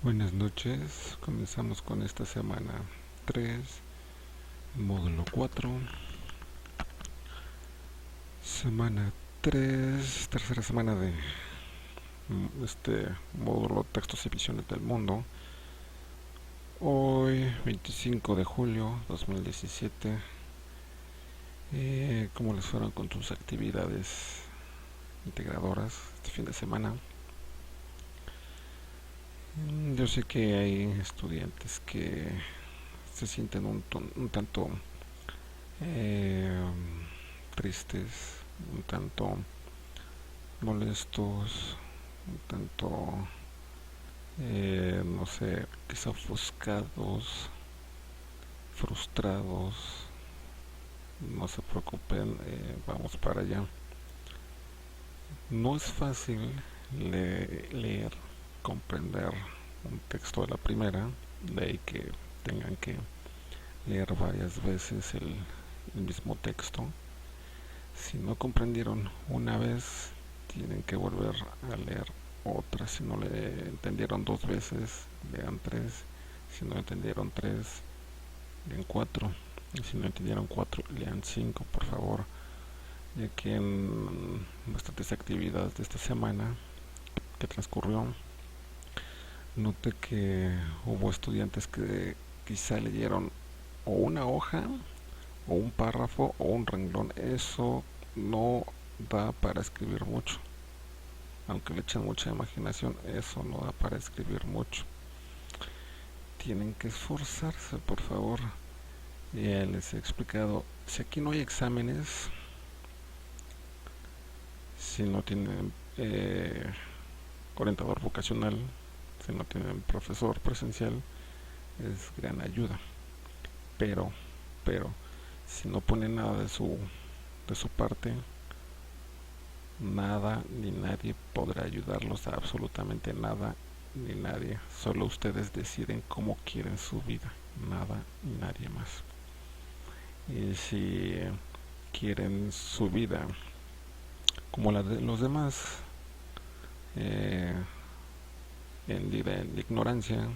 Buenas noches, comenzamos con esta semana 3, módulo 4, semana 3, tercera semana de este módulo Textos y Visiones del Mundo. Hoy, 25 de julio 2017, ¿cómo les fueron con sus actividades integradoras este fin de semana? Yo sé que hay estudiantes que se sienten un tanto eh, tristes, un tanto molestos, un tanto, no sé, quizá ofuscados, frustrados. No se preocupen, vamos para allá. No es fácil leer, comprender un texto de la primera, de ahí que tengan que leer varias veces el mismo texto. Si no comprendieron una vez, tienen que volver a leer otra. Si no le entendieron dos veces, lean tres. Si no entendieron tres, lean cuatro. Y si no entendieron cuatro, lean cinco, por favor. Ya que en bastantes actividades de esta semana que transcurrió, noté que hubo estudiantes que quizá leyeron o una hoja, o un párrafo, o un renglón. Eso no da para escribir mucho. Aunque le echen mucha imaginación, eso no da para escribir mucho. Tienen que esforzarse, por favor. Ya les he explicado, si aquí no hay exámenes, si no tienen orientador vocacional, si no tienen profesor presencial, es gran ayuda. Pero, pero, si no ponen nada de su parte, nada ni nadie podrá ayudarlos a absolutamente nada ni nadie. Solo ustedes deciden cómo quieren su vida, nada ni nadie más. Y si quieren su vida como la de los demás, eh, en vida en ignorancia,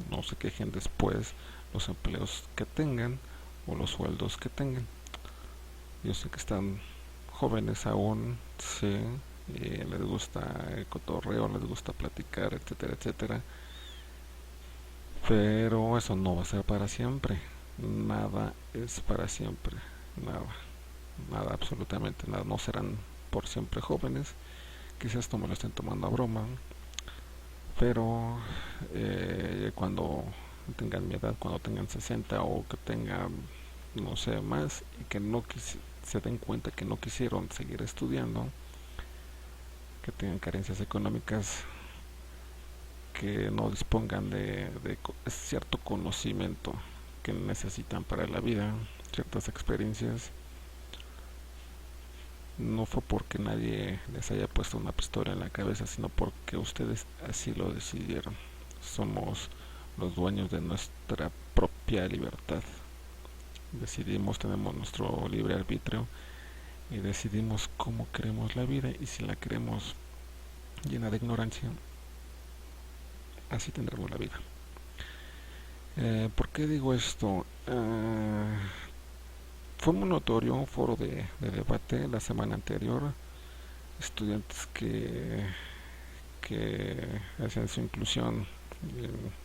no se quejen después los empleos que tengan o los sueldos que tengan. Yo sé que están jóvenes aún, sí, les gusta el cotorreo, les gusta platicar, etcétera, etcétera, pero eso no va a ser para siempre. Nada es para siempre, nada, nada, absolutamente nada. No serán por siempre jóvenes. Quizás esto me lo estén tomando a broma, pero cuando tengan mi edad, cuando tengan 60 o que tengan, no sé, más, y que no se den cuenta que no quisieron seguir estudiando, que tengan carencias económicas, que no dispongan de cierto conocimiento que necesitan para la vida, ciertas experiencias. No fue porque nadie les haya puesto una pistola en la cabeza, sino porque ustedes así lo decidieron. Somos los dueños de nuestra propia libertad. Decidimos, tenemos nuestro libre arbitrio y decidimos cómo queremos la vida, y si la queremos llena de ignorancia, así tendremos la vida. ¿Por qué digo esto? Fue muy notorio un foro de debate la semana anterior. Estudiantes que hacían su inclusión,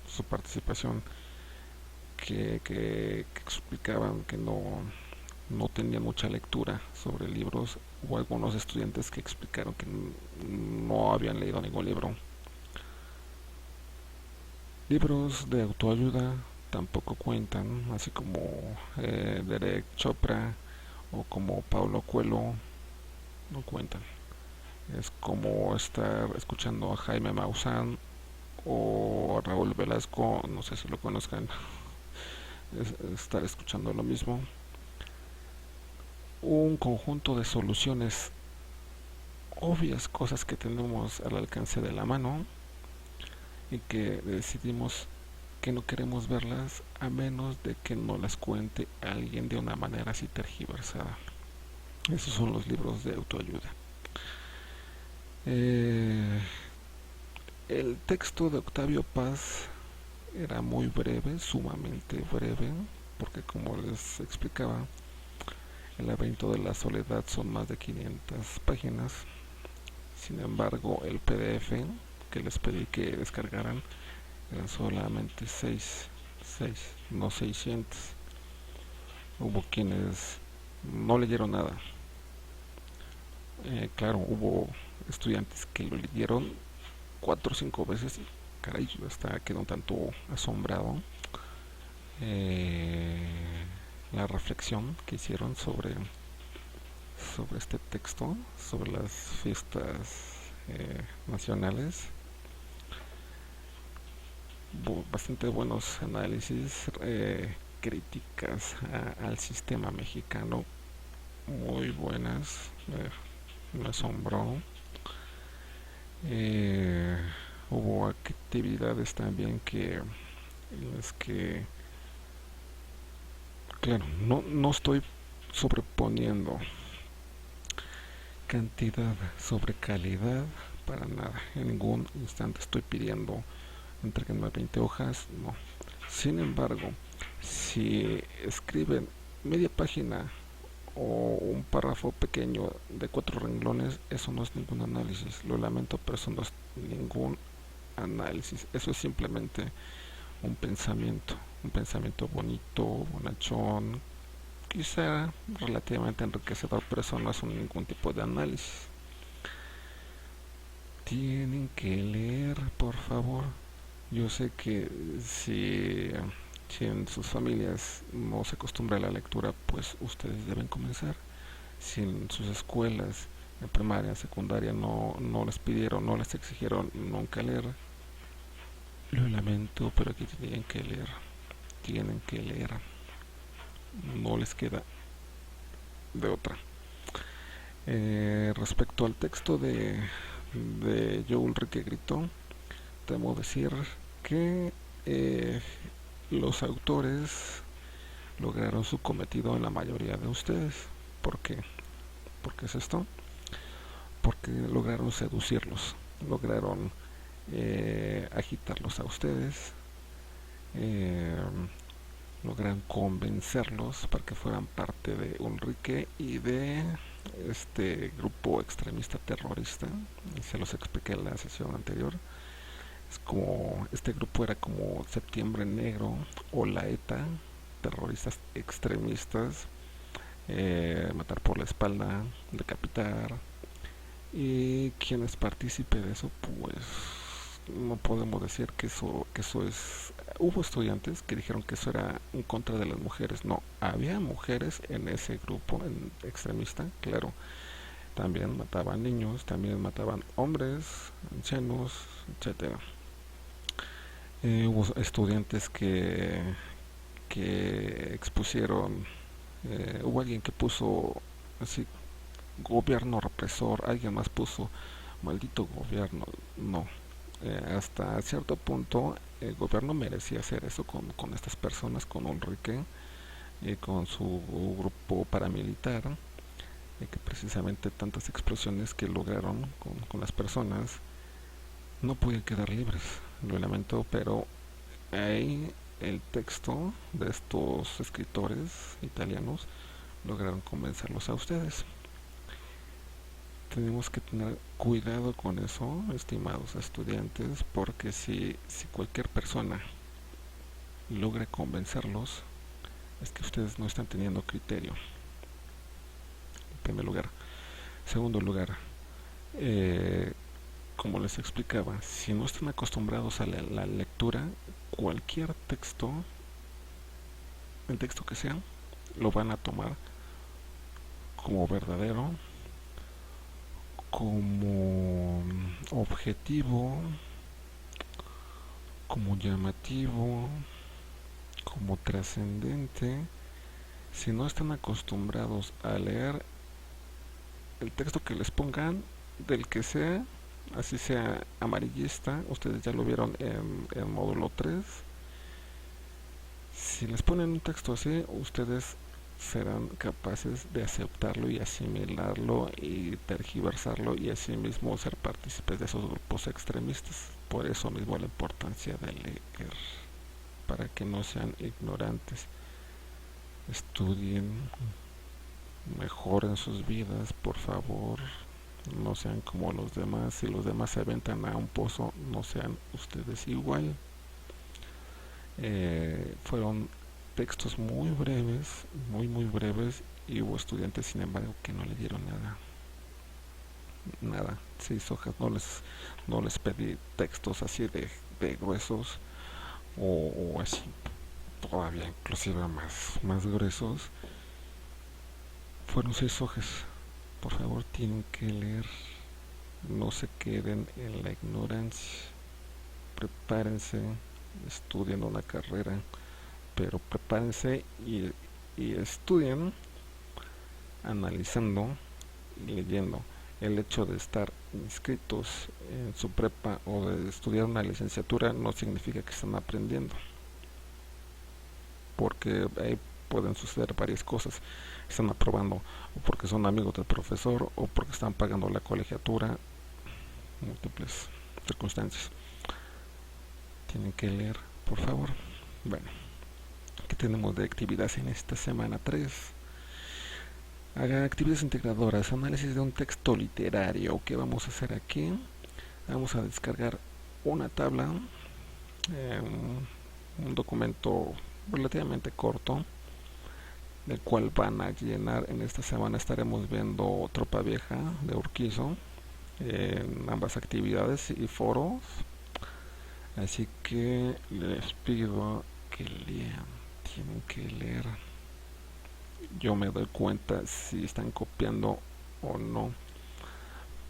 su participación, que explicaban que no tenían mucha lectura sobre libros, o algunos estudiantes que explicaron que no habían leído ningún libro. Libros de autoayuda tampoco cuentan, así como Derek Chopra o como Paulo Coelho, no cuentan. Es como estar escuchando a Jaime Maussan o a Raúl Velasco, no sé si lo conozcan, es estar escuchando lo mismo. Un conjunto de soluciones obvias, cosas que tenemos al alcance de la mano y que decidimos que no queremos verlas a menos de que no las cuente alguien de una manera así tergiversada. Esos son los libros de autoayuda. Eh, el texto de Octavio Paz era muy breve, sumamente breve, porque como les explicaba, el laberinto de la soledad son más de 500 páginas. Sin embargo, el PDF que les pedí que descargaran eran solamente 6, no 600. Hubo quienes no leyeron nada. Claro, hubo estudiantes que lo leyeron 4 o 5 veces. Caray, yo hasta quedé un tanto asombrado. Eh, la reflexión que hicieron sobre este texto, sobre las fiestas nacionales. Bastante buenos análisis, críticas al sistema mexicano, muy buenas, me asombró. Eh, Hubo actividades también en las que, claro, no estoy sobreponiendo cantidad sobre calidad para nada. En ningún instante estoy pidiendo entréguenme 20 hojas, no. Sin embargo, si escriben media página o un párrafo pequeño de 4 renglones, eso no es ningún análisis. Lo lamento, pero eso no es ningún análisis. Eso es simplemente un pensamiento bonito, bonachón, quizá relativamente enriquecedor, pero eso no es ningún tipo de análisis. Tienen que leer, por favor. Yo sé que si en sus familias no se acostumbra a la lectura, pues ustedes deben comenzar. Si en sus escuelas, en primaria, secundaria, no les pidieron, no les exigieron nunca leer, lo lamento, pero aquí tienen que leer, no les queda de otra. Respecto al texto de Yo Ulrike Grito, temo decir que los autores lograron su cometido en la mayoría de ustedes. ¿Por qué? ¿Por qué es esto? Porque lograron seducirlos, lograron agitarlos a ustedes, eh, lograron convencerlos para que fueran parte de Ulrike y de este grupo extremista terrorista. Se los expliqué en la sesión anterior. Es como este grupo era como Septiembre Negro o la ETA, terroristas extremistas, matar por la espalda, decapitar. Y quien es partícipe de eso, pues no podemos decir que eso es. Hubo estudiantes que dijeron que eso era en contra de las mujeres. No, había mujeres en ese grupo extremista, claro. También mataban niños, también mataban hombres, ancianos, etcétera. Hubo estudiantes que expusieron, hubo alguien que puso así, gobierno represor, alguien más puso, maldito gobierno, no. Hasta cierto punto el gobierno merecía hacer eso con estas personas, con Ulrike, con su grupo paramilitar, que precisamente tantas explosiones que lograron con las personas no pueden quedar libres. Lo lamento, pero ahí el texto de estos escritores italianos lograron convencerlos a ustedes. Tenemos que tener cuidado con eso, estimados estudiantes, porque si cualquier persona logra convencerlos, es que ustedes no están teniendo criterio, en primer lugar. Segundo lugar, como les explicaba, si no están acostumbrados a la lectura, cualquier texto, el texto que sea, lo van a tomar como verdadero, como objetivo, como llamativo, como trascendente. Si no están acostumbrados a leer el texto que les pongan, del que sea, así sea amarillista, ustedes ya lo vieron en módulo 3. Si les ponen un texto así, ustedes serán capaces de aceptarlo y asimilarlo y tergiversarlo y así mismo ser partícipes de esos grupos extremistas. Por eso mismo la importancia de leer, para que no sean ignorantes. Estudien, mejoren sus vidas, por favor. No sean como los demás. Si los demás se aventan a un pozo, no sean ustedes igual. Fueron textos muy breves, muy breves, y hubo estudiantes, sin embargo, que no le dieron nada, 6 hojas. No les pedí textos así de gruesos, o así, todavía inclusive más gruesos. Fueron 6 hojas. Por favor, tienen que leer. No se queden en la ignorancia. Prepárense, estudien una carrera, pero prepárense y estudien analizando y leyendo. El hecho de estar inscritos en su prepa o de estudiar una licenciatura no significa que están aprendiendo, porque ahí pueden suceder varias cosas. Están aprobando o porque son amigos del profesor o porque están pagando la colegiatura, múltiples circunstancias. Tienen que leer, por favor. Bueno, ¿qué tenemos de actividades en esta semana 3? Haga actividades integradoras, análisis de un texto literario. ¿Qué vamos a hacer aquí? Vamos a descargar una tabla, un documento relativamente corto, del cual van a llenar. En esta semana estaremos viendo Tropa Vieja de Urquizo en ambas actividades y foros, así que les pido que lean. Tienen que leer. Yo me doy cuenta si están copiando o no.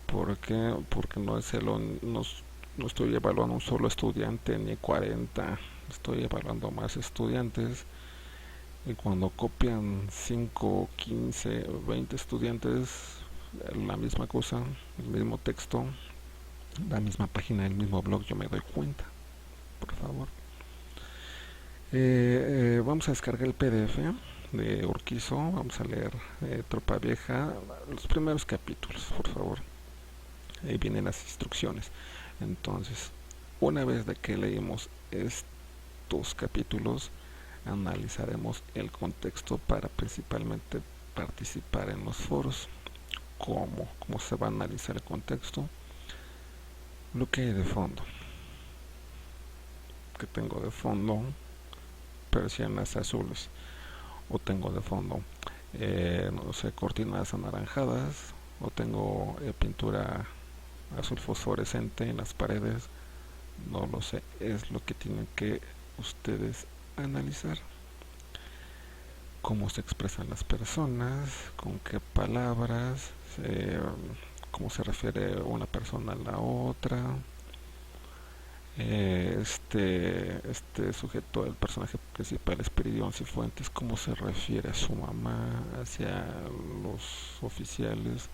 ¿Por qué? Porque no estoy evaluando un solo estudiante ni 40. Estoy evaluando más estudiantes. Y cuando copian 5, 15, 20 estudiantes la misma cosa, el mismo texto, la misma página, el mismo blog, yo me doy cuenta. Por favor. Vamos a descargar el PDF de Urquizo. Vamos a leer Tropa Vieja, los primeros capítulos, por favor. Ahí vienen las instrucciones. Entonces, una vez de que leímos estos capítulos, analizaremos el contexto para principalmente participar en los foros. ¿Cómo se va a analizar el contexto? Lo que hay de fondo. Que tengo de fondo persianas azules, o tengo de fondo no sé, cortinas anaranjadas, o tengo pintura azul fosforescente en las paredes. No lo sé, es lo que tienen que ustedes analizar. Cómo se expresan las personas, con qué palabras, cómo se refiere una persona a la otra. Este sujeto, el personaje principal, Espiridión Cifuentes, cómo se refiere a su mamá, hacia los oficiales.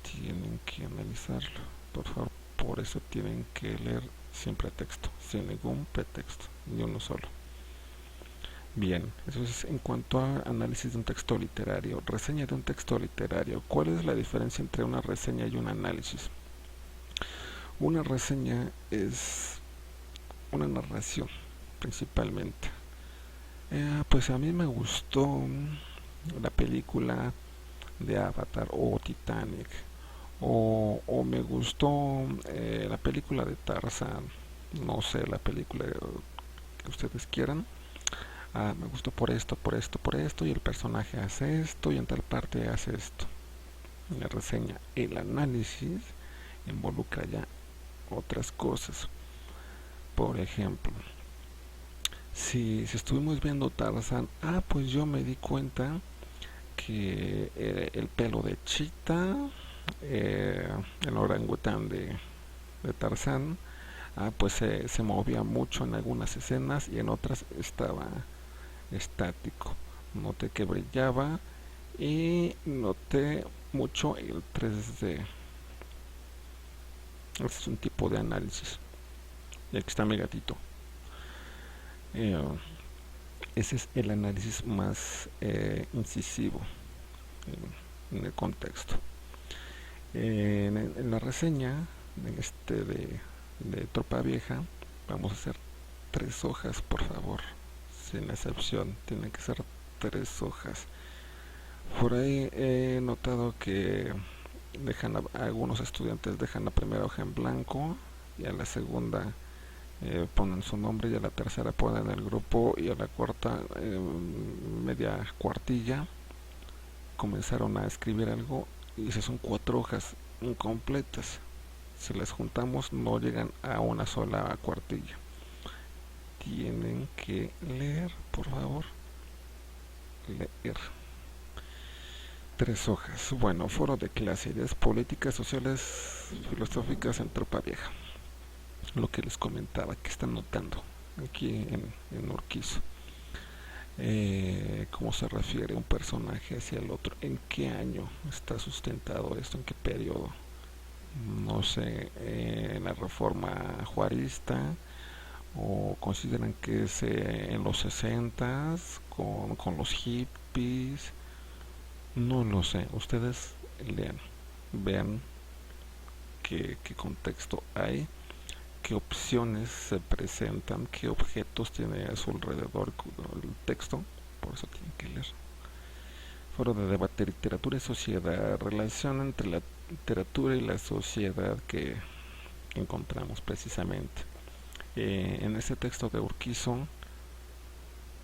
Tienen que analizarlo, por favor. Por eso tienen que leer siempre texto, sin ningún pretexto, ni uno solo. Bien, eso es en cuanto a análisis de un texto literario. Reseña de un texto literario. ¿Cuál es la diferencia entre una reseña y un análisis? Una reseña es una narración, principalmente. Pues a mí me gustó la película de Avatar o Titanic, o me gustó la película de Tarzan, no sé, la película que ustedes quieran. Me gustó por esto, por esto, por esto, y el personaje hace esto, y en tal parte hace esto. La reseña. El análisis involucra ya otras cosas. Por ejemplo, si estuvimos viendo Tarzan, pues yo me di cuenta que el pelo de Chita, el orangután de Tarzán, pues se movía mucho en algunas escenas y en otras estaba estático. Noté que brillaba y noté mucho el 3D. Este es un tipo de análisis. Y aquí está mi gatito. Eh, Ese es el análisis más incisivo en el contexto. En la reseña de de Tropa Vieja, vamos a hacer 3 hojas, por favor, sin excepción, tienen que ser 3 hojas. Por ahí he notado que algunos estudiantes dejan la primera hoja en blanco y a la segunda ponen su nombre y a la tercera ponen el grupo y a la cuarta media cuartilla comenzaron a escribir algo y se son 4 hojas incompletas. Si las juntamos no llegan a una sola cuartilla. Tienen que leer, por favor. Leer. 3 hojas. Bueno, foro de clase, ideas políticas, sociales, filosóficas en Tropa Vieja. Lo que les comentaba, que están notando aquí en Urquizo. Cómo se refiere un personaje hacia el otro, en qué año está sustentado esto, en qué periodo, no sé, en la reforma juarista, o consideran que es en los 60s con los hippies, no lo sé, ustedes lean, vean qué contexto hay, qué opciones se presentan, qué objetos tiene a su alrededor el texto, por eso tienen que leer. Foro de debate, literatura y sociedad, relación entre la literatura y la sociedad que encontramos precisamente. En este texto de Urquizo,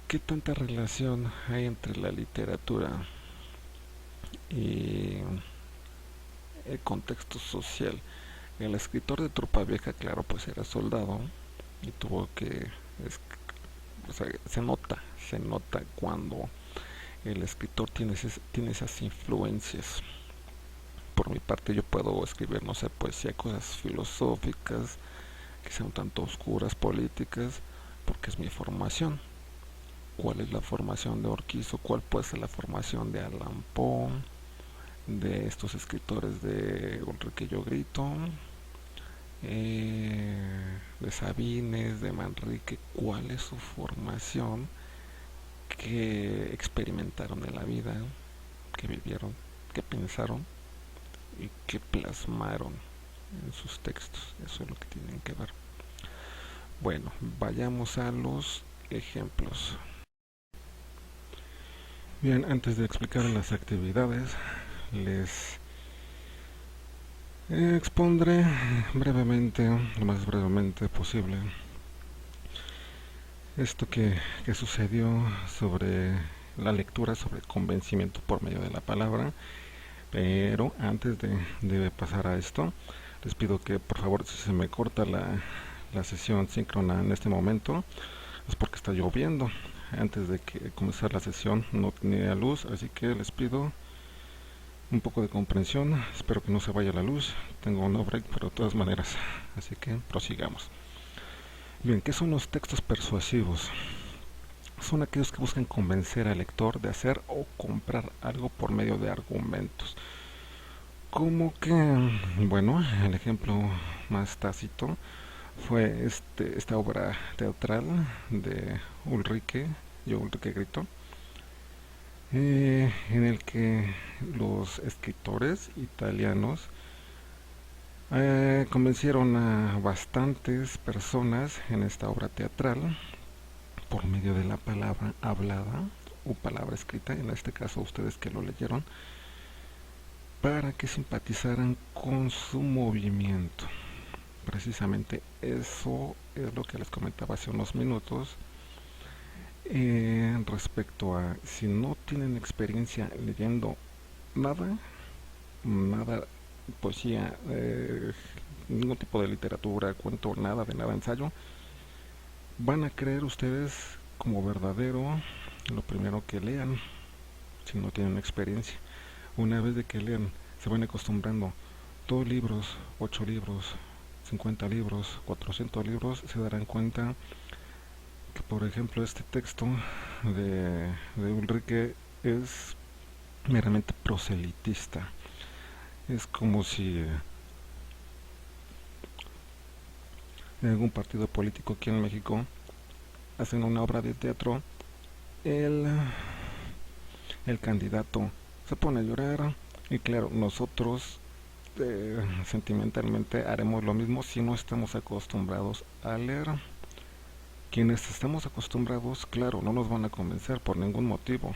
¿qué tanta relación hay entre la literatura y el contexto social? El escritor de Tropa Vieja, claro, pues era soldado y tuvo que... o sea, se nota cuando el escritor tiene esas influencias. Por mi parte yo puedo escribir, no sé, poesía, cosas filosóficas, que sean tanto oscuras, políticas, porque es mi formación. ¿Cuál es la formación de Urquizo? ¿Cuál puede ser la formación de Allan Poe? De estos escritores de Ulrique Yo Grito, de Sabines, de Manrique, cuál es su formación, qué experimentaron en la vida, qué vivieron, qué pensaron y qué plasmaron en sus textos. Eso es lo que tienen que ver. Bueno, vayamos a los ejemplos. Bien, antes de explicar las actividades, les expondré brevemente, lo más brevemente posible, esto que sucedió sobre la lectura, sobre el convencimiento por medio de la palabra. Pero antes de pasar a esto, les pido que por favor, si se me corta la sesión síncrona en este momento, es porque está lloviendo. Antes de que comenzar la sesión no tenía luz, así que les pido un poco de comprensión. Espero que no se vaya la luz. Tengo no break, pero de todas maneras. Así que prosigamos. Bien, ¿qué son los textos persuasivos? Son aquellos que buscan convencer al lector de hacer o comprar algo por medio de argumentos. Como que, bueno, el ejemplo más tácito fue esta obra teatral de Ulrique Grito, en el que los escritores italianos convencieron a bastantes personas en esta obra teatral por medio de la palabra hablada o palabra escrita, en este caso ustedes que lo leyeron, para que simpatizaran con su movimiento. Precisamente eso es lo que les comentaba hace unos minutos, respecto a si no tienen experiencia leyendo nada, poesía, ningún tipo de literatura, cuento, nada de nada, ensayo, van a creer ustedes como verdadero lo primero que lean, si no tienen experiencia. Una vez de que lean, se van acostumbrando 2 libros, 8 libros, 50 libros, 400 libros, se darán cuenta que, por ejemplo, este texto de Ulrique es meramente proselitista. Es como si en algún partido político aquí en México hacen una obra de teatro, el, el candidato se pone a llorar y claro, nosotros sentimentalmente haremos lo mismo si no estamos acostumbrados a leer. Quienes estamos acostumbrados, claro, no nos van a convencer por ningún motivo.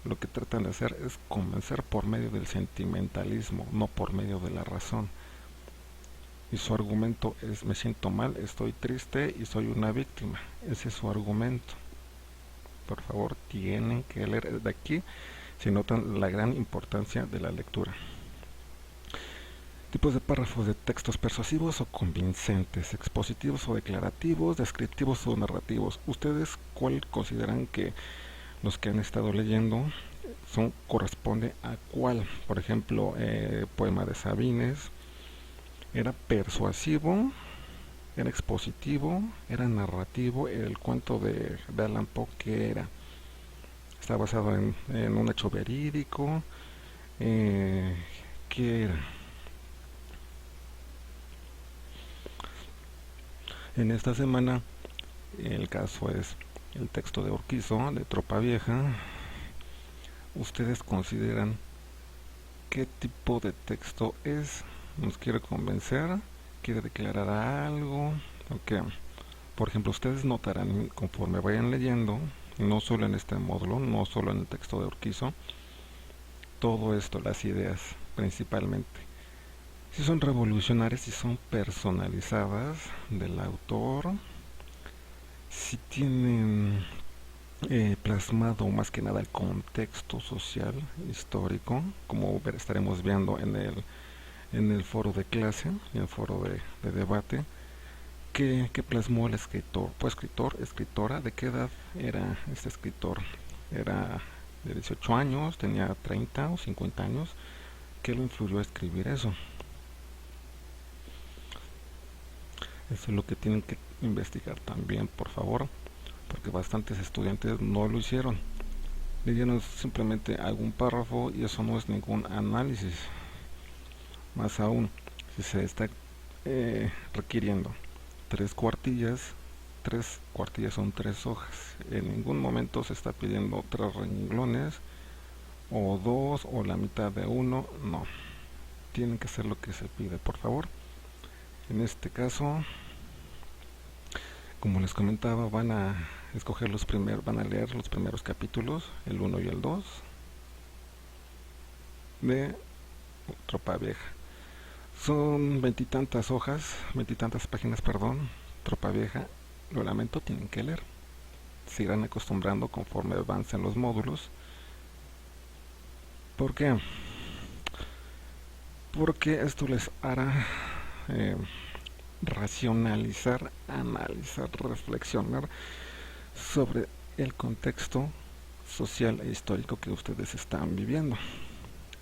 Lo que tratan de hacer es convencer por medio del sentimentalismo, no por medio de la razón. Y su argumento es: me siento mal, estoy triste y soy una víctima. Ese es su argumento. Por favor, tienen que leer. De aquí se notan la gran importancia de la lectura. Tipos de párrafos: de textos persuasivos o convincentes, expositivos o declarativos, descriptivos o narrativos. ¿Ustedes cuál consideran que los que han estado leyendo corresponde a cuál? Por ejemplo, poema de Sabines, ¿era persuasivo, era expositivo, era narrativo? El cuento de Allan Poe, ¿qué era? Está basado en un hecho verídico. ¿Qué era? En esta semana el caso es el texto de Urquizo, de Tropa Vieja. ¿Ustedes consideran qué tipo de texto es? ¿Nos quiere convencer? ¿Quiere declarar algo? ¿O Por ejemplo, ustedes notarán conforme vayan leyendo, no solo en este módulo, no solo en el texto de Urquizo, todo esto, las ideas principalmente, si son revolucionarias, si son personalizadas del autor, si tienen plasmado más que nada el contexto social, histórico, como estaremos viendo en el foro de clase, en el foro de debate, que plasmó el escritor. Pues escritora, ¿de qué edad era este escritor? ¿Era de 18 años? ¿Tenía 30 o 50 años? ¿Qué lo influyó a escribir eso? Eso es lo que tienen que investigar también, por favor, porque bastantes estudiantes no lo hicieron. Leyeron simplemente algún párrafo y eso no es ningún análisis. Más aún, si se está requiriendo tres cuartillas son 3 hojas. En ningún momento se está pidiendo 3 renglones o 2 o la mitad de uno. No, tienen que hacer lo que se pide, por favor. En este caso, como les comentaba, van a leer los primeros capítulos, el 1 y el 2 de Tropa Vieja. Son veintitantas hojas, veintitantas páginas, perdón. Tropa Vieja, lo lamento, tienen que leer. Se irán acostumbrando conforme avancen los módulos. ¿Por qué? Porque esto les hará racionalizar, analizar, reflexionar sobre el contexto social e histórico que ustedes están viviendo.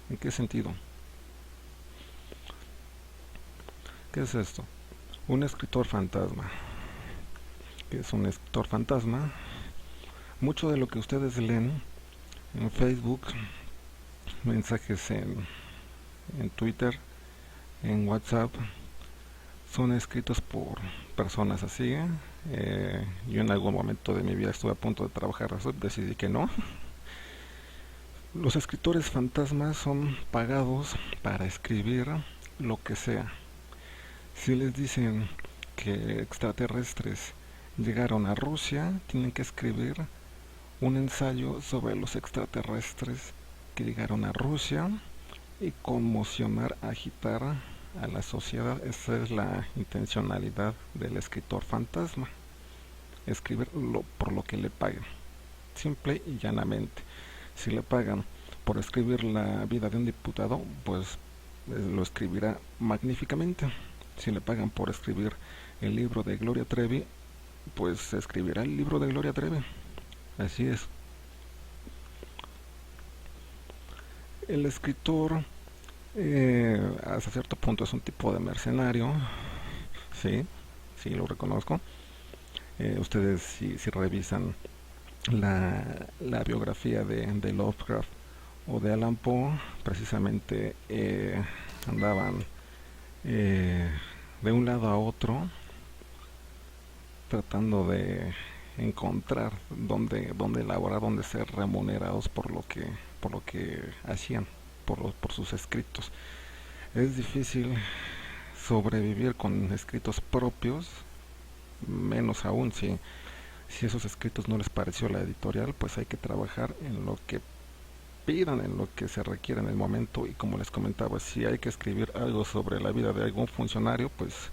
¿En qué sentido? ¿Qué es esto? Un escritor fantasma. ¿Qué es un escritor fantasma? Mucho de lo que ustedes leen en Facebook, mensajes en Twitter, en WhatsApp, son escritos por personas así. Yo en algún momento de mi vida estuve a punto de trabajar eso, decidí que no. Los escritores fantasmas son pagados para escribir lo que sea. Si les dicen que extraterrestres llegaron a Rusia, tienen que escribir un ensayo sobre los extraterrestres que llegaron a Rusia y conmocionar, agitar a la sociedad. Esa es la intencionalidad del escritor fantasma: escribir por lo que le pagan, simple y llanamente. Si le pagan por escribir la vida de un diputado, pues lo escribirá magníficamente. Si le pagan por escribir el libro de Gloria Trevi, pues escribirá el libro de Gloria Trevi. Así es. El escritor hasta cierto punto es un tipo de mercenario, sí, sí lo reconozco. Ustedes si revisan la biografía de Lovecraft o de Allan Poe, precisamente andaban de un lado a otro tratando de encontrar dónde elaborar, dónde ser remunerados por lo que hacían, por sus escritos. Es difícil sobrevivir con escritos propios, menos aún si esos escritos no les pareció la editorial, pues hay que trabajar en lo que pidan, en lo que se requiere en el momento. Y como les comentaba, si hay que escribir algo sobre la vida de algún funcionario, pues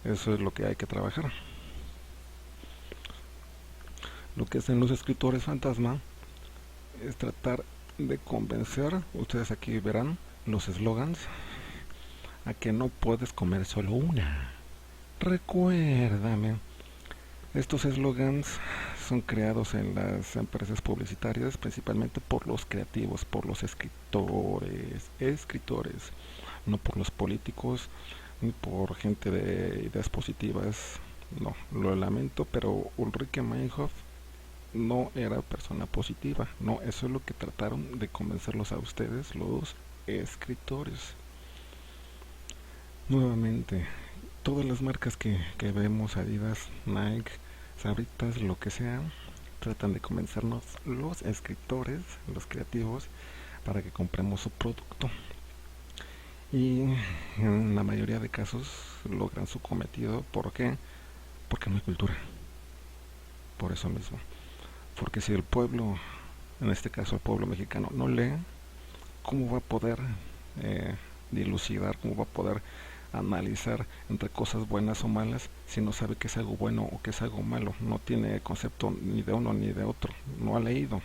eso es lo que hay que trabajar. Lo que hacen los escritores fantasma es tratar de convencer, ustedes aquí verán los eslogans, a que no puedes comer solo una. Recuérdame. Estos eslogans son creados en las empresas publicitarias principalmente por los creativos, por los escritores, no por los políticos ni por gente de ideas positivas. No, lo lamento, pero Ulrike Meinhof no era persona positiva. No, eso es lo que trataron de convencerlos a ustedes, los escritores. Nuevamente, todas las marcas que vemos, Adidas, Nike, Sabritas, lo que sea, tratan de convencernos los escritores, los creativos, para que compremos su producto. Y en la mayoría de casos logran su cometido. ¿Por qué? Porque no hay cultura. Por eso mismo. Porque si el pueblo, en este caso el pueblo mexicano, no lee, ¿cómo va a poder eh, dilucidar, cómo va a poder analizar entre cosas buenas o malas si no sabe que es algo bueno o que es algo malo? No tiene concepto ni de uno ni de otro, no ha leído.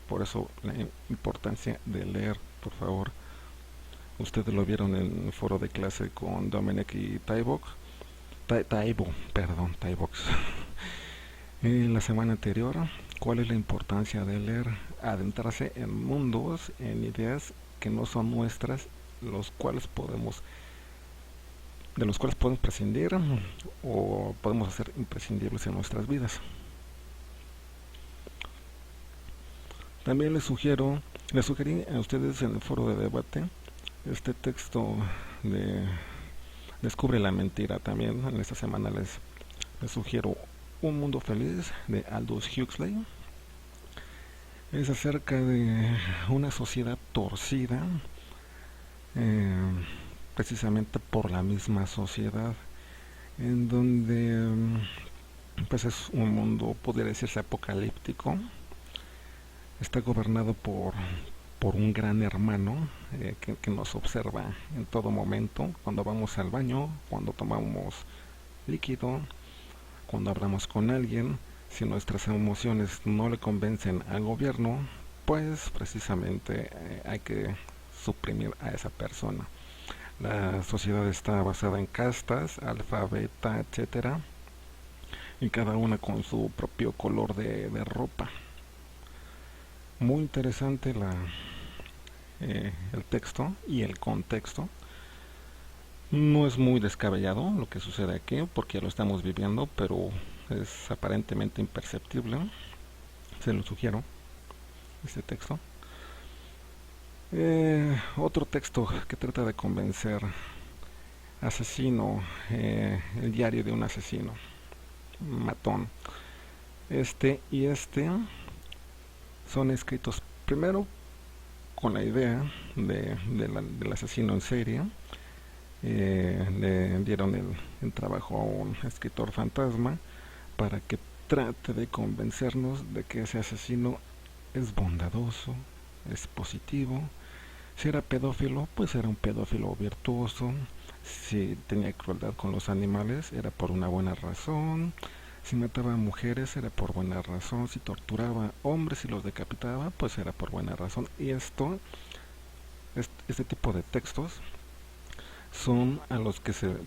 Por eso la importancia de leer, por favor. Ustedes lo vieron en el foro de clase con Dominic y Taibo, Taibox. En la semana anterior, ¿cuál es la importancia de leer? Adentrarse en mundos, en ideas que no son nuestras, de los cuales podemos prescindir o podemos hacer imprescindibles en nuestras vidas. También les sugerí a ustedes en el foro de debate este texto de Descubre la mentira. También en esta semana les sugiero Un mundo feliz de Aldous Huxley. Es acerca de una sociedad torcida, eh, precisamente por la misma sociedad, en donde pues es un mundo, podría decirse, apocalíptico. Está gobernado por un gran hermano que nos observa en todo momento, cuando vamos al baño, cuando tomamos líquido, cuando hablamos con alguien. Si nuestras emociones no le convencen al gobierno, pues precisamente hay que suprimir a esa persona. La sociedad está basada en castas, alfa, beta, etcétera, y cada una con su propio color de ropa. Muy interesante el texto y el contexto. No es muy descabellado lo que sucede aquí, porque ya lo estamos viviendo, pero es aparentemente imperceptible. Se lo sugiero, este texto. Otro texto que trata de convencer: Asesino, el diario de un asesino, matón. Este son escritos primero con la idea del asesino en serie. Le dieron el trabajo a un escritor fantasma para que trate de convencernos de que ese asesino es bondadoso, es positivo. Si era pedófilo, pues era un pedófilo virtuoso. Si tenía crueldad con los animales, era por una buena razón. Si mataba a mujeres, era por buena razón. Si torturaba hombres y los decapitaba, pues era por buena razón. Y este tipo de textos son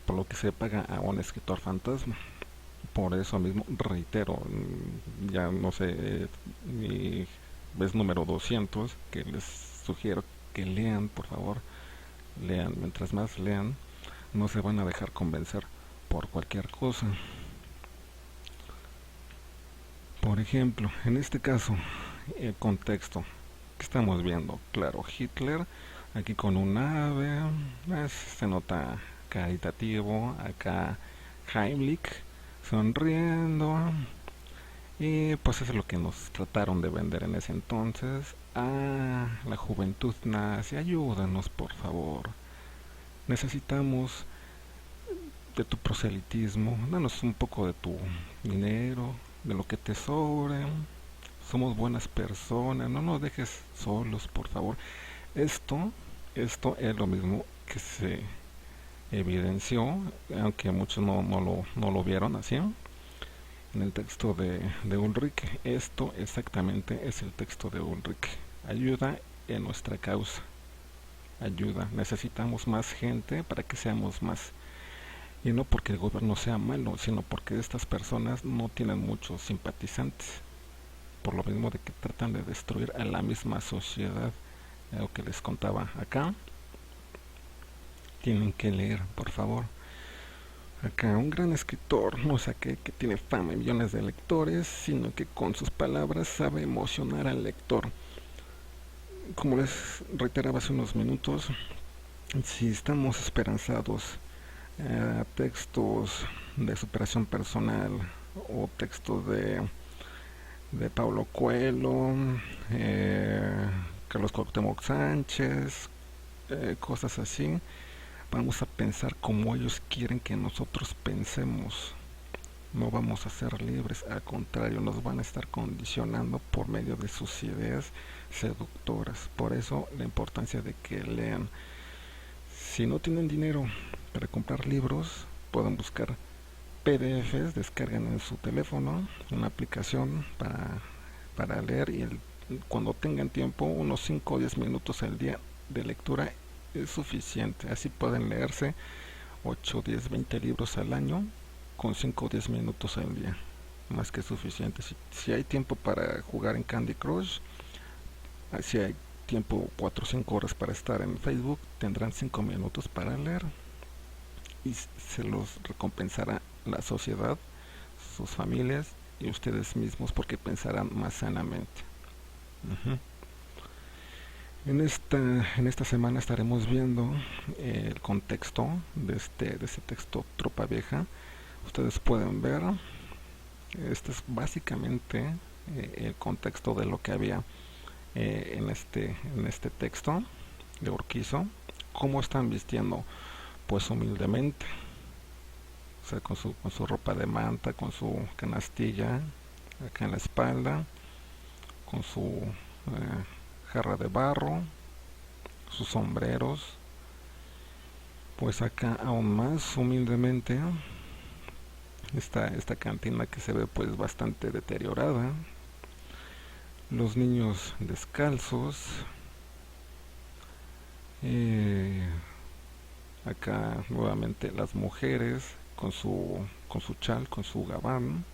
por lo que se paga a un escritor fantasma. Por eso mismo, reitero, ya no sé, mi vez número 200, que les sugiero que lean, por favor, lean. Mientras más lean, no se van a dejar convencer por cualquier cosa. Por ejemplo, en este caso, el contexto que estamos viendo, claro, Hitler aquí con un ave, se nota caritativo. Acá Heimlich sonriendo, y pues eso es lo que nos trataron de vender en ese entonces. La juventud nazi, ayúdanos por favor. Necesitamos de tu proselitismo, danos un poco de tu dinero, de lo que te sobre. Somos buenas personas, no nos dejes solos, por favor. Esto, esto es lo mismo que se evidenció, aunque muchos no lo vieron así, en el texto de Ulrich. Esto exactamente es el texto de Ulrich. Ayuda en nuestra causa. Ayuda. Necesitamos más gente para que seamos más. Y no porque el gobierno sea malo, sino porque estas personas no tienen muchos simpatizantes. Por lo mismo de que tratan de destruir a la misma sociedad. Lo que les contaba acá. Tienen que leer, por favor. Acá un gran escritor, no es aquel que tiene fama y millones de lectores, sino que con sus palabras sabe emocionar al lector. Como les reiteraba hace unos minutos, si estamos esperanzados a textos de superación personal o textos de Paulo Coelho, Carlos Cuauhtémoc Sánchez, cosas así, vamos a pensar como ellos quieren que nosotros pensemos. No vamos a ser libres, al contrario, nos van a estar condicionando por medio de sus ideas seductoras. Por eso la importancia de que lean. Si no tienen dinero para comprar libros, pueden buscar PDFs, descargan en su teléfono una aplicación para leer y cuando tengan tiempo, unos 5 o 10 minutos al día de lectura es suficiente. Así pueden leerse 8, 10, 20 libros al año con 5 o 10 minutos al día. Más que suficiente. Si hay tiempo para jugar en Candy Crush, si hay tiempo 4 o 5 horas para estar en Facebook, tendrán 5 minutos para leer. Y se los recompensará la sociedad, sus familias y ustedes mismos porque pensarán más sanamente. Uh-huh. En esta semana estaremos viendo el contexto de este texto Tropa Vieja. Ustedes pueden ver, este es básicamente el contexto de lo que había en este texto de Urquizo. ¿Cómo están vistiendo? Pues humildemente, o sea, con su ropa de manta, con su canastilla acá en la espalda, con su jarra de barro, sus sombreros. Pues acá aún más humildemente esta cantina que se ve pues bastante deteriorada, los niños descalzos, acá nuevamente las mujeres con su chal, con su gabán.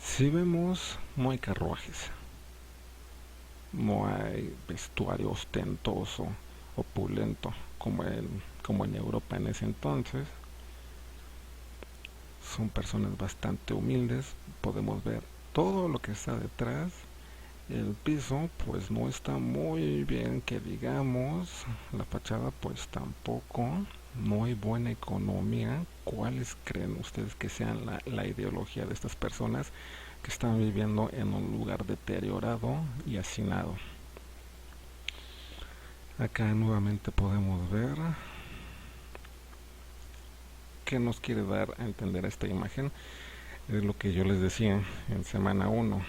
Si vemos, no hay carruajes, no hay vestuario ostentoso, opulento, como en Europa en ese entonces. Son personas bastante humildes, podemos ver todo lo que está detrás. El piso pues no está muy bien que digamos, la fachada pues tampoco, no hay buena economía. ¿Cuáles creen ustedes que sean la ideología de estas personas que están viviendo en un lugar deteriorado y hacinado? Acá nuevamente podemos ver qué nos quiere dar a entender esta imagen. Es lo que yo les decía en semana 1,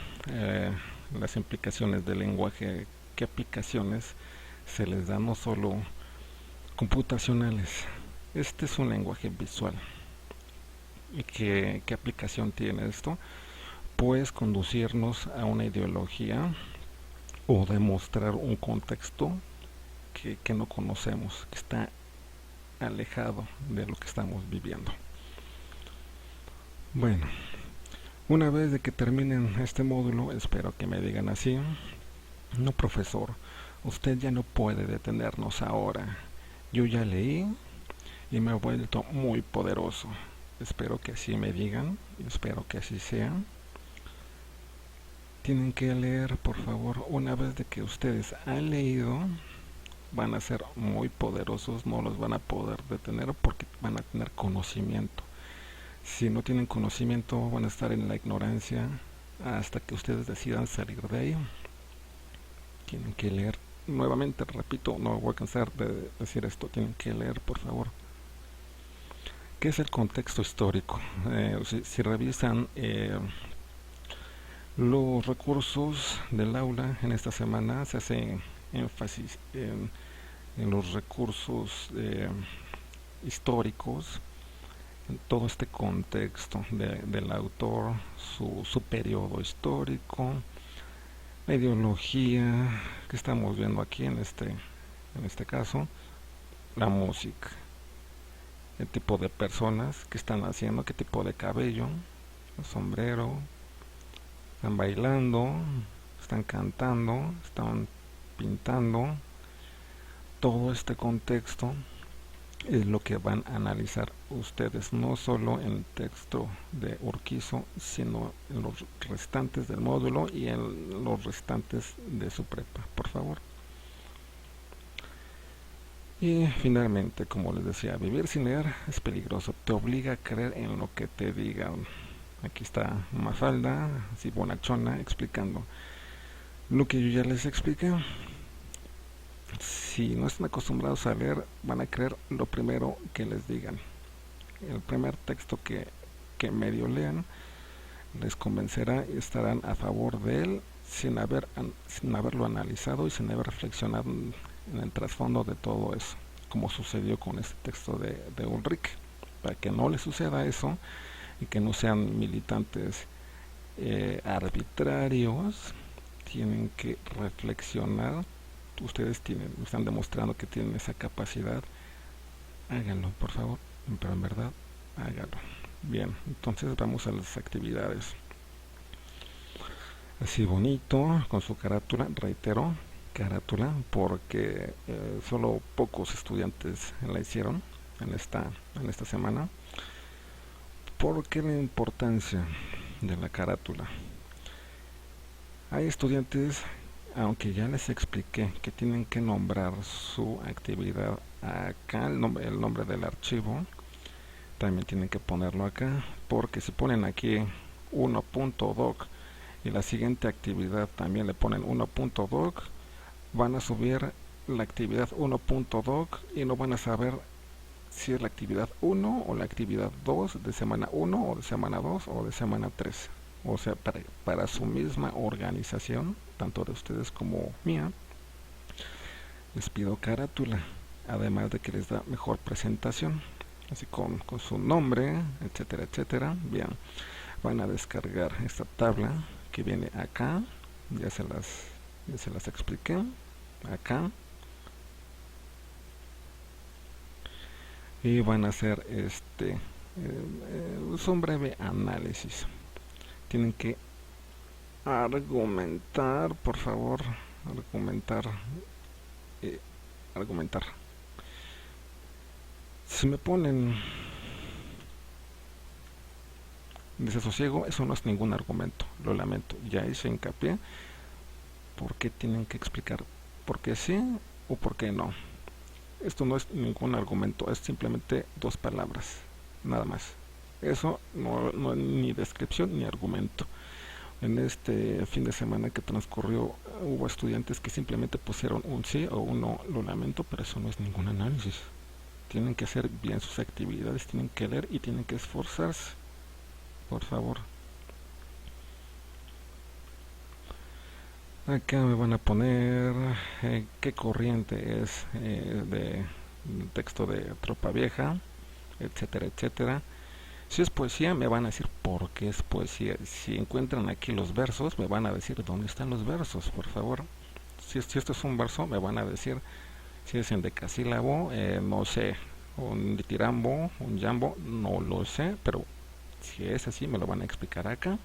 las implicaciones del lenguaje, qué aplicaciones se les da, no solo computacionales. Este es un lenguaje visual. ¿Y qué aplicación tiene esto? Pues conducirnos a una ideología o demostrar un contexto que no conocemos, que está alejado de lo que estamos viviendo. Bueno, una vez de que terminen este módulo, espero que me digan así: no, profesor, usted ya no puede detenernos ahora. Yo ya leí y me he vuelto muy poderoso. Espero que así me digan, espero que así sea. Tienen que leer, por favor. Una vez de que ustedes han leído, van a ser muy poderosos, no los van a poder detener porque van a tener conocimiento. Si no tienen conocimiento, van a estar en la ignorancia hasta que ustedes decidan salir de ahí. Tienen que leer nuevamente repito, no voy a cansar de decir esto, tienen que leer, por favor. ¿Qué es el contexto histórico? Si revisan los recursos del aula en esta semana, se hace énfasis en los recursos históricos, en todo este contexto del autor, su periodo histórico, la ideología que estamos viendo aquí en este caso, la música, el tipo de personas que están haciendo, qué tipo de cabello, el sombrero, están bailando, están cantando, están pintando. Todo este contexto es lo que van a analizar ustedes, no solo en el texto de Urquizo, sino en los restantes del módulo y en los restantes de su prepa, por favor. Y finalmente, como les decía, vivir sin leer es peligroso, te obliga a creer en lo que te digan. Aquí está Mafalda, así bonachona, explicando lo que yo ya les expliqué. Si no están acostumbrados a leer, van a creer lo primero que les digan. El primer texto que medio lean les convencerá y estarán a favor de él sin haberlo analizado y sin haber reflexionado en el trasfondo de todo eso, como sucedió con este texto de Ulrich. Para que no les suceda eso y que no sean militantes arbitrarios, tienen que reflexionar. Ustedes están demostrando que tienen esa capacidad. Háganlo, por favor, pero en verdad, háganlo. Bien, entonces vamos a las actividades. Así bonito, con su carátula, reitero, carátula, porque solo pocos estudiantes la hicieron en esta semana. ¿Por qué la importancia de la carátula? Hay estudiantes, aunque ya les expliqué que tienen que nombrar su actividad acá, el nombre del archivo, también tienen que ponerlo acá, porque si ponen aquí 1.doc y la siguiente actividad también le ponen 1.doc, van a subir la actividad 1.doc y no van a saber si es la actividad 1 o la actividad 2 de semana 1 o de semana 2 o de semana 3. O sea, para su misma organización, tanto de ustedes como mía, les pido carátula, además de que les da mejor presentación, así con su nombre, etcétera, etcétera. Bien, van a descargar esta tabla que viene acá, ya se las expliqué, acá, y van a hacer un breve análisis. Tienen que argumentar, por favor, argumentar. Si me ponen desasosiego, eso no es ningún argumento, lo lamento. Ya hice hincapié por qué tienen que explicar por qué sí o por qué no. Esto no es ningún argumento, es simplemente dos palabras, nada más. Eso no es ni descripción ni argumento. En este fin de semana que transcurrió hubo estudiantes que simplemente pusieron un sí o un no, lo lamento, pero eso no es ningún análisis. Tienen que hacer bien sus actividades, tienen que leer y tienen que esforzarse, por favor. Acá me van a poner qué corriente es de texto de Tropa Vieja, etcétera, etcétera. Si es poesía, me van a decir por qué es poesía. Si encuentran aquí los versos, me van a decir dónde están los versos, por favor. Si esto es un verso, me van a decir si es en decasílabo, no sé, un ditirambo, un jambo, no lo sé, pero si es así, me lo van a explicar acá.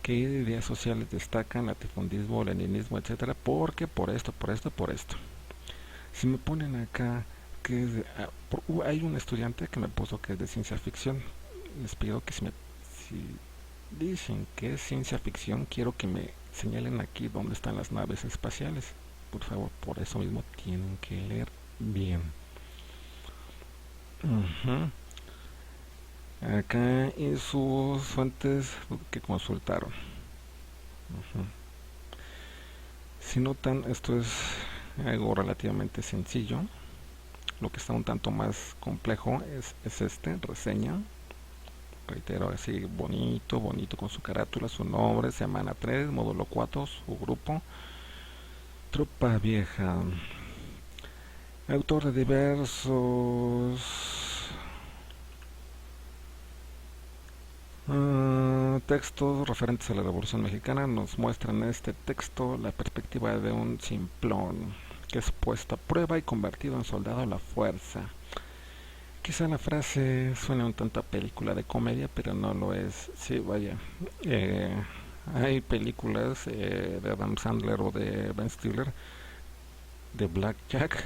¿Qué ideas sociales destacan? Latifundismo, leninismo, etcétera. Porque por esto, por esto, por esto. Si me ponen acá que es hay un estudiante que me puso que es de ciencia ficción. Les pido que si dicen que es ciencia ficción, quiero que me señalen aquí dónde están las naves espaciales. Por favor, por eso mismo tienen que leer bien. Acá y sus fuentes que consultaron. Si notan, esto es algo relativamente sencillo. Lo que está un tanto más complejo es reseña. Reitero, así bonito, bonito con su carátula, su nombre, semana 3, módulo 4, su grupo, Tropa Vieja. Autor de diversos textos referentes a la Revolución Mexicana. Nos muestra en este texto la perspectiva de un simplón que es puesto a prueba y convertido en soldado a la fuerza. Quizá la frase suene un tanto a película de comedia, pero no lo es. Sí, vaya. Eh, Hay películas de Adam Sandler o de Ben Stiller, de Blackjack,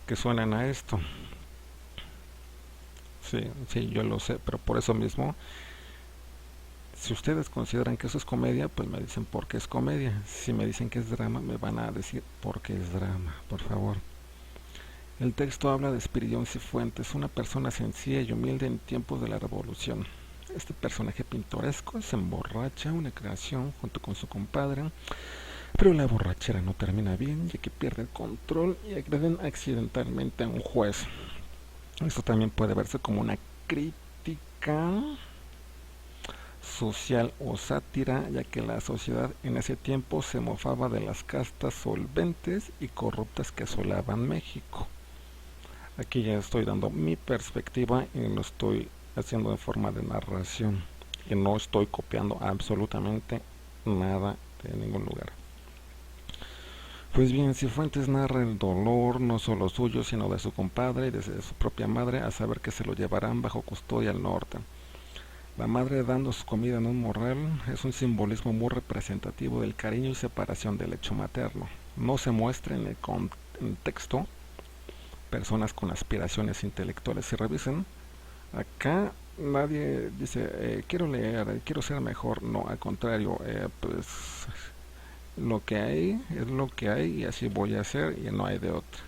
que suenan a esto. Sí, sí, yo lo sé, pero por eso mismo, si ustedes consideran que eso es comedia, pues me dicen por qué es comedia. Si me dicen que es drama, me van a decir por qué es drama, por favor. El texto habla de Espiridión Cifuentes, una persona sencilla y humilde en tiempos de la Revolución. Este personaje pintoresco se emborracha una creación junto con su compadre, pero la borrachera no termina bien, ya que pierde el control y agreden accidentalmente a un juez. Esto también puede verse como una crítica social o sátira, ya que la sociedad en ese tiempo se mofaba de las castas solventes y corruptas que asolaban México. Aquí ya estoy dando mi perspectiva y lo estoy haciendo en forma de narración y no estoy copiando absolutamente nada de ningún lugar. Pues bien, Cifuentes narra el dolor no solo suyo, sino de su compadre y de su propia madre, a saber que se lo llevarán bajo custodia al norte. La madre dando su comida en un morral es un simbolismo muy representativo del cariño y separación del lecho materno. No se muestra en el contexto personas con aspiraciones intelectuales. Si revisen, acá nadie dice quiero leer, quiero ser mejor. No, al contrario, pues lo que hay es lo que hay y así voy a hacer y no hay de otra.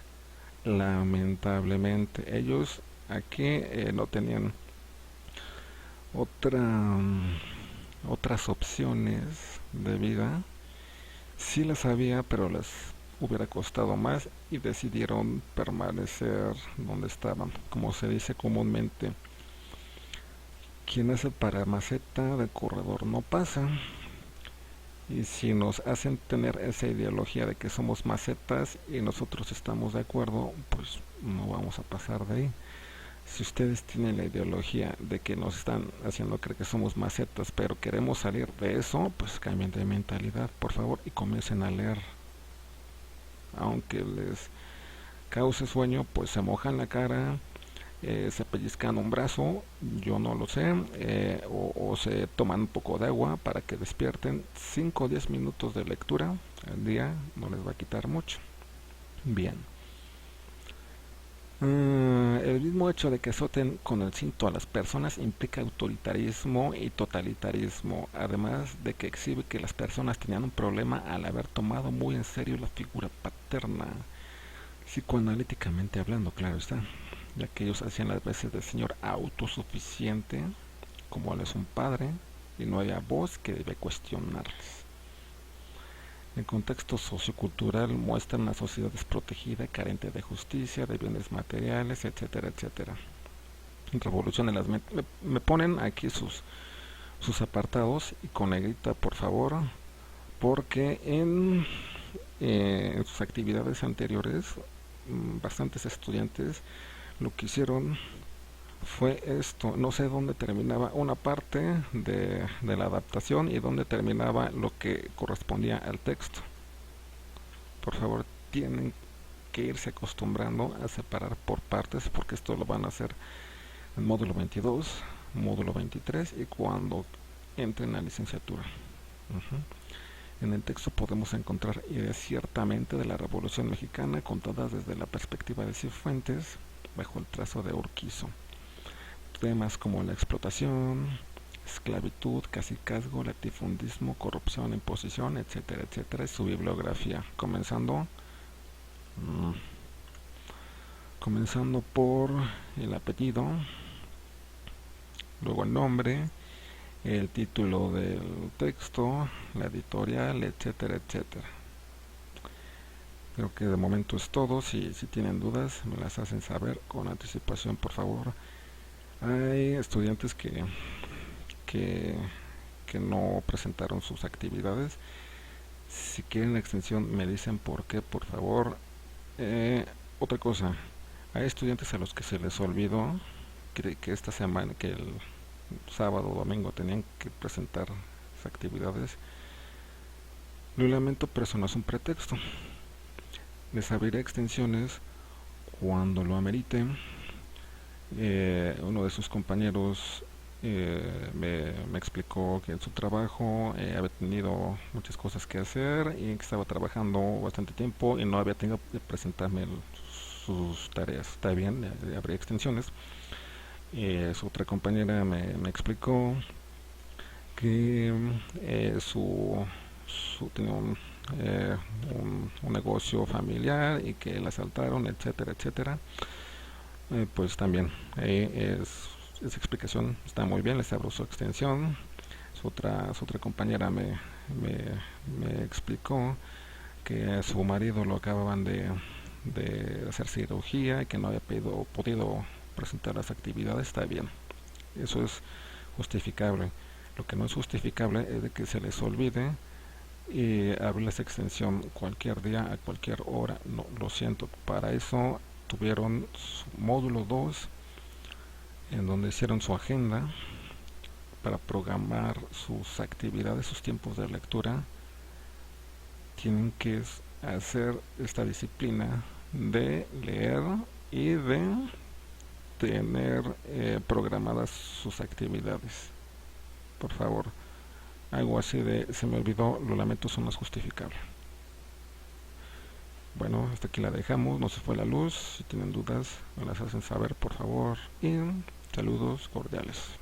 Lamentablemente, ellos aquí no tenían otra, otras opciones de vida. Sí las había, pero les hubiera costado más y decidieron permanecer donde estaban. Como se dice comúnmente, quien hace para maceta de corredor no pasa. Y si nos hacen tener esa ideología de que somos macetas y nosotros estamos de acuerdo, pues no vamos a pasar de ahí. Si ustedes tienen la ideología de que nos están haciendo creer que somos macetas, pero queremos salir de eso, pues cambien de mentalidad, por favor, y comiencen a leer. Aunque les cause sueño, pues se mojan la cara, se pellizcan un brazo, yo no lo sé, o se toman un poco de agua para que despierten. 5 o 10 minutos de lectura al día no les va a quitar mucho. Bien. El mismo hecho de que azoten con el cinto a las personas implica autoritarismo y totalitarismo, además de que exhibe que las personas tenían un problema al haber tomado muy en serio la figura paterna, psicoanalíticamente hablando, claro está, ya que ellos hacían las veces de señor autosuficiente, como él es un padre, y no haya voz que debe cuestionarles. El contexto sociocultural muestra una sociedad desprotegida, carente de justicia, de bienes materiales, etcétera, etcétera. Revolución de las me ponen aquí sus apartados y con negrita, por favor, porque en sus actividades anteriores bastantes estudiantes lo que hicieron fue esto. No sé dónde terminaba una parte de la adaptación y dónde terminaba lo que correspondía al texto. Por favor, tienen que irse acostumbrando a separar por partes, porque esto lo van a hacer en módulo 22, módulo 23 y cuando entren a licenciatura. En el texto podemos encontrar ideas ciertamente de la Revolución Mexicana contadas desde la perspectiva de Cifuentes bajo el trazo de Urquizo. Temas como la explotación, esclavitud, cacicazgo, latifundismo, corrupción, imposición, etcétera, etcétera, es su bibliografía, comenzando por el apellido, luego el nombre, el título del texto, la editorial, etcétera, etcétera. Creo que de momento es todo. Si tienen dudas, me las hacen saber con anticipación, por favor. Hay estudiantes que, que no presentaron sus actividades. Si quieren la extensión, me dicen por qué, por favor. Eh, Otra cosa, hay estudiantes a los que se les olvidó que esta semana, que el sábado o domingo tenían que presentar las actividades. Lo lamento, pero eso no es un pretexto. Les abriré extensiones cuando lo amerite. Uno de sus compañeros me explicó que en su trabajo había tenido muchas cosas que hacer y que estaba trabajando bastante tiempo y no había tenido que presentarme sus tareas. Está bien, habría extensiones. Su otra compañera me explicó que tenía un negocio familiar y que la asaltaron, etcétera, etcétera. Pues también esa explicación está muy bien, les abro su extensión. Su otra compañera me explicó que a su marido lo acababan de hacer cirugía y que no había podido presentar las actividades. Está bien, eso es justificable. Lo que no es justificable es de que se les olvide abrir esa extensión cualquier día, a cualquier hora. No, lo siento, para eso tuvieron su módulo 2 en donde hicieron su agenda para programar sus actividades, sus tiempos de lectura. Tienen que hacer esta disciplina de leer y de tener programadas sus actividades. Por favor, algo así de se me olvidó, lo lamento, eso no es justificable. Bueno, hasta aquí la dejamos, no se fue la luz. Si tienen dudas, me las hacen saber, por favor. Y saludos cordiales.